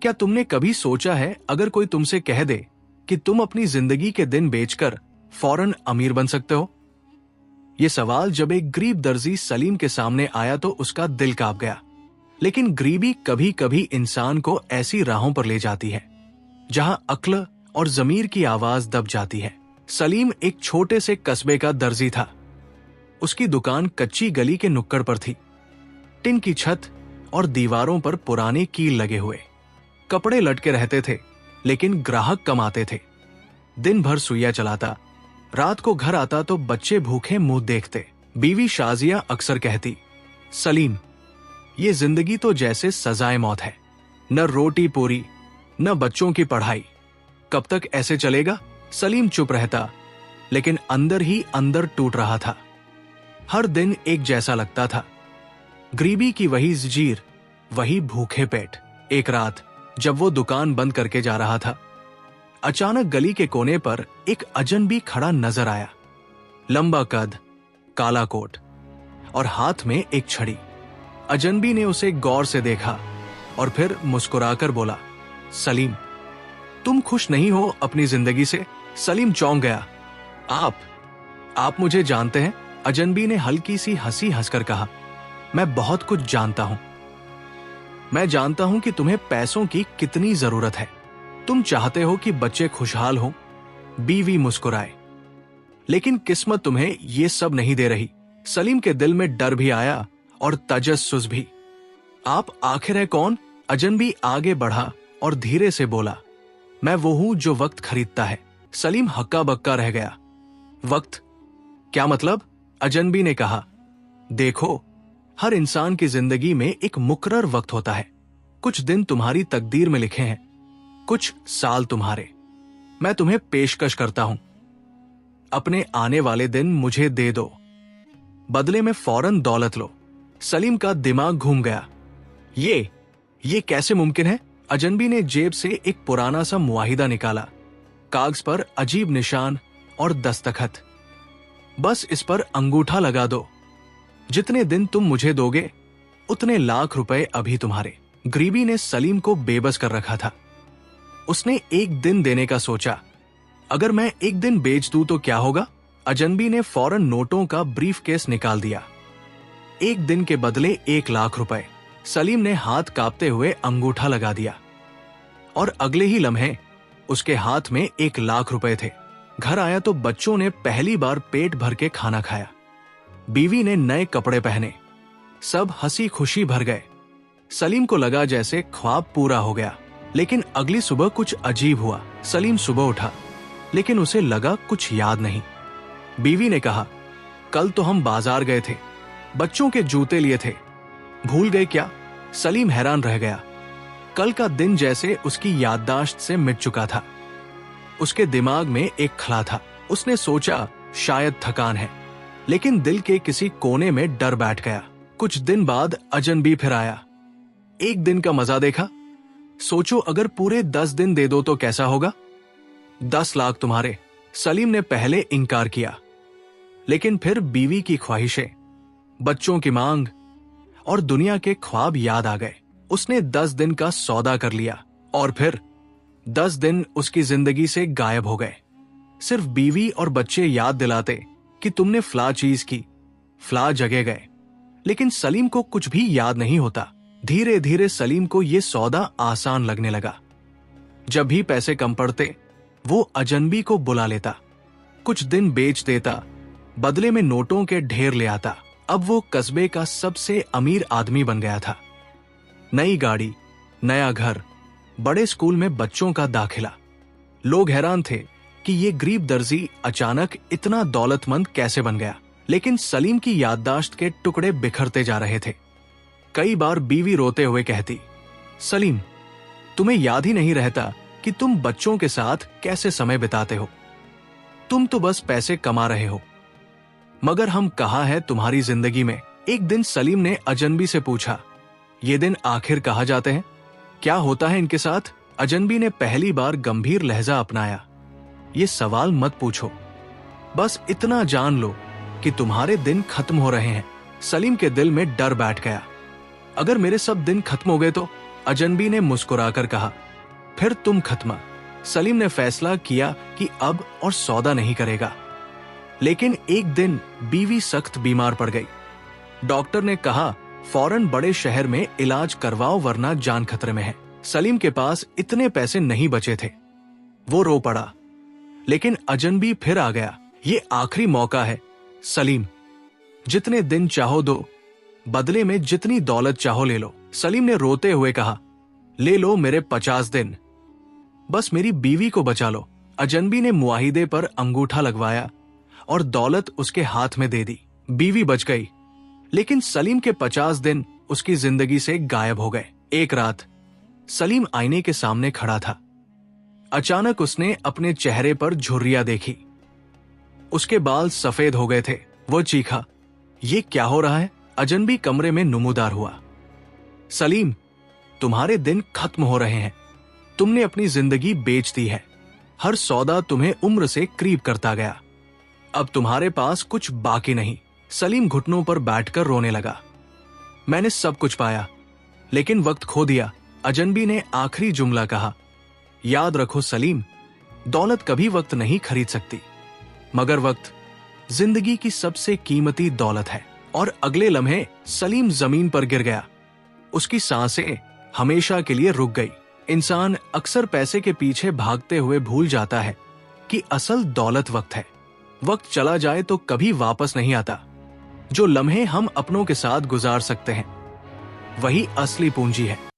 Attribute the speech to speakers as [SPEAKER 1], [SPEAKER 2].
[SPEAKER 1] क्या तुमने कभी सोचा है अगर कोई तुमसे कह दे कि तुम अपनी जिंदगी के दिन बेचकर फौरन अमीर बन सकते हो? यह सवाल जब एक गरीब दर्जी सलीम के सामने आया तो उसका दिल कांप गया। लेकिन गरीबी कभी कभी इंसान को ऐसी राहों पर ले जाती है जहां अक्ल और जमीर की आवाज दब जाती है। सलीम एक छोटे से कस्बे का दर्जी था। उसकी दुकान कच्ची गली के नुक्कड़ पर थी। टिन की छत और दीवारों पर पुराने कील लगे हुए। कपड़े लटके रहते थे, लेकिन ग्राहक कम आते थे। दिन भर सुइया चलाता, रात को घर आता तो बच्चे भूखे मुंह देखते। बीवी शाजिया अक्सर कहती, सलीम, ये जिंदगी तो जैसे सजाए मौत है, न रोटी पूरी न बच्चों की पढ़ाई, कब तक ऐसे चलेगा? सलीम चुप रहता, लेकिन अंदर ही अंदर टूट रहा था। हर दिन एक जैसा लगता था, गरीबी की वही जंजीर, वही भूखे पेट। एक रात जब वो दुकान बंद करके जा रहा था, अचानक गली के कोने पर एक अजनबी खड़ा नजर आया। लंबा कद, काला कोट और हाथ में एक छड़ी। अजनबी ने उसे गौर से देखा और फिर मुस्कुराकर बोला, सलीम, तुम खुश नहीं हो अपनी जिंदगी से? सलीम चौंक गया। आप मुझे जानते हैं? अजनबी ने हल्की सी हंसी हंसकर कहा, मैं बहुत कुछ जानता हूं। मैं जानता हूं कि तुम्हें पैसों की कितनी जरूरत है। तुम चाहते हो कि बच्चे खुशहाल हों। बीवी मुस्कुराए, लेकिन किस्मत तुम्हें ये सब नहीं दे रही। सलीम के दिल में डर भी आया और तजस्सुस भी। आप आखिर है कौन? अजनबी आगे बढ़ा और धीरे से बोला, मैं वो हूं जो वक्त खरीदता है। सलीम हक्का बक्का रह गया। वक्त? क्या मतलब? अजनबी ने कहा, देखो, हर इंसान की जिंदगी में एक मुकर्रर वक्त होता है। कुछ दिन तुम्हारी तकदीर में लिखे हैं, कुछ साल तुम्हारे। मैं तुम्हें पेशकश करता हूं, अपने आने वाले दिन मुझे दे दो, बदले में फौरन दौलत लो। सलीम का दिमाग घूम गया। ये कैसे मुमकिन है? अजनबी ने जेब से एक पुराना सा मुआहिदा निकाला। कागज पर अजीब निशान और दस्तखत। बस इस पर अंगूठा लगा दो। जितने दिन तुम मुझे दोगे, उतने लाख रुपए अभी तुम्हारे। गरीबी ने सलीम को बेबस कर रखा था। उसने एक दिन देने का सोचा। अगर मैं एक दिन बेच दूं तो क्या होगा? अजनबी ने फौरन नोटों का ब्रीफकेस निकाल दिया। एक दिन के बदले 1 लाख रुपए। सलीम ने हाथ कांपते हुए अंगूठा लगा दिया और अगले ही लम्हे उसके हाथ में 1 लाख रुपए थे। घर आया तो बच्चों ने पहली बार पेट भर के खाना खाया। बीवी ने नए कपड़े पहने। सब हंसी खुशी भर गए। सलीम को लगा जैसे ख्वाब पूरा हो गया। लेकिन अगली सुबह कुछ अजीब हुआ। सलीम सुबह उठा, लेकिन उसे लगा कुछ याद नहीं। बीवी ने कहा, कल तो हम बाजार गए थे, बच्चों के जूते लिए थे, भूल गए क्या? सलीम हैरान रह गया। कल का दिन जैसे उसकी याददाश्त से मिट चुका था। उसके दिमाग में एक खला था। उसने सोचा शायद थकान है, लेकिन दिल के किसी कोने में डर बैठ गया। कुछ दिन बाद अजनबी फिर आया। एक दिन का मजा देखा? सोचो अगर पूरे 10 दिन दे दो तो कैसा होगा? 10 लाख तुम्हारे। सलीम ने पहले इनकार किया, लेकिन फिर बीवी की ख्वाहिशें, बच्चों की मांग और दुनिया के ख्वाब याद आ गए। उसने 10 दिन का सौदा कर लिया और फिर 10 दिन उसकी जिंदगी से गायब हो गए। सिर्फ बीवी और बच्चे याद दिलाते कि तुमने फला चीज की, फला जगह गए। लेकिन सलीम को कुछ भी याद नहीं होता। धीरे धीरे सलीम को यह सौदा आसान लगने लगा। जब भी पैसे कम पड़ते, वो अजनबी को बुला लेता, कुछ दिन बेच देता, बदले में नोटों के ढेर ले आता। अब वो कस्बे का सबसे अमीर आदमी बन गया था। नई गाड़ी, नया घर, बड़े स्कूल में बच्चों का दाखिला। लोग हैरान थे कि ये गरीब दर्जी अचानक इतना दौलतमंद कैसे बन गया। लेकिन सलीम की याददाश्त के टुकड़े बिखरते जा रहे थे। कई बार बीवी रोते हुए कहती, सलीम, तुम्हें याद ही नहीं रहता कि तुम बच्चों के साथ कैसे समय बिताते हो। तुम तो बस पैसे कमा रहे हो। मगर हम कहाँ है तुम्हारी जिंदगी में? एक दिन सलीम ने अजनबी से पूछा, ये दिन आखिर कहाँ जाते हैं? क्या होता है इनके साथ? अजनबी ने पहली बार गंभीर लहजा अपनाया। ये सवाल मत पूछो, बस इतना जान लो कि तुम्हारे दिन खत्म हो रहे हैं। सलीम के दिल में डर बैठ गया। अगर मेरे सब दिन खत्म हो गए तो? अजनबी ने मुस्कुराकर कहा, फिर तुम खत्म। सलीम ने फैसला किया कि अब और सौदा नहीं करेगा। लेकिन एक दिन बीवी सख्त बीमार पड़ गई। डॉक्टर ने कहा, फौरन बड़े शहर में इलाज करवाओ वरना जान खतरे में है। सलीम के पास इतने पैसे नहीं बचे थे। वो रो पड़ा। लेकिन अजनबी फिर आ गया। ये आखिरी मौका है सलीम, जितने दिन चाहो दो, बदले में जितनी दौलत चाहो ले लो। सलीम ने रोते हुए कहा, ले लो मेरे 50 दिन, बस मेरी बीवी को बचा लो। अजनबी ने मुआहिदे पर अंगूठा लगवाया और दौलत उसके हाथ में दे दी। बीवी बच गई, लेकिन सलीम के 50 दिन उसकी जिंदगी से गायब हो गए। एक रात सलीम आईने के सामने खड़ा था। अचानक उसने अपने चेहरे पर झुर्रियां देखी। उसके बाल सफेद हो गए थे। वो चीखा, ये क्या हो रहा है? अजनबी कमरे में नुमूदार हुआ। सलीम, तुम्हारे दिन खत्म हो रहे हैं। तुमने अपनी जिंदगी बेच दी है। हर सौदा तुम्हें उम्र से करीब करता गया। अब तुम्हारे पास कुछ बाकी नहीं। सलीम घुटनों पर बैठकर रोने लगा। मैंने सब कुछ पाया, लेकिन वक्त खो दिया। अजनबी ने आखिरी जुमला कहा। याद रखो सलीम, दौलत कभी वक्त नहीं खरीद सकती, मगर वक्त जिंदगी की सबसे कीमती दौलत है। और अगले लम्हे सलीम जमीन पर गिर गया। उसकी सांसें हमेशा के लिए रुक गई। इंसान अक्सर पैसे के पीछे भागते हुए भूल जाता है कि असल दौलत वक्त है। वक्त चला जाए तो कभी वापस नहीं आता। जो लम्हे हम अपनों के साथ गुजार सकते हैं, वही असली पूंजी है।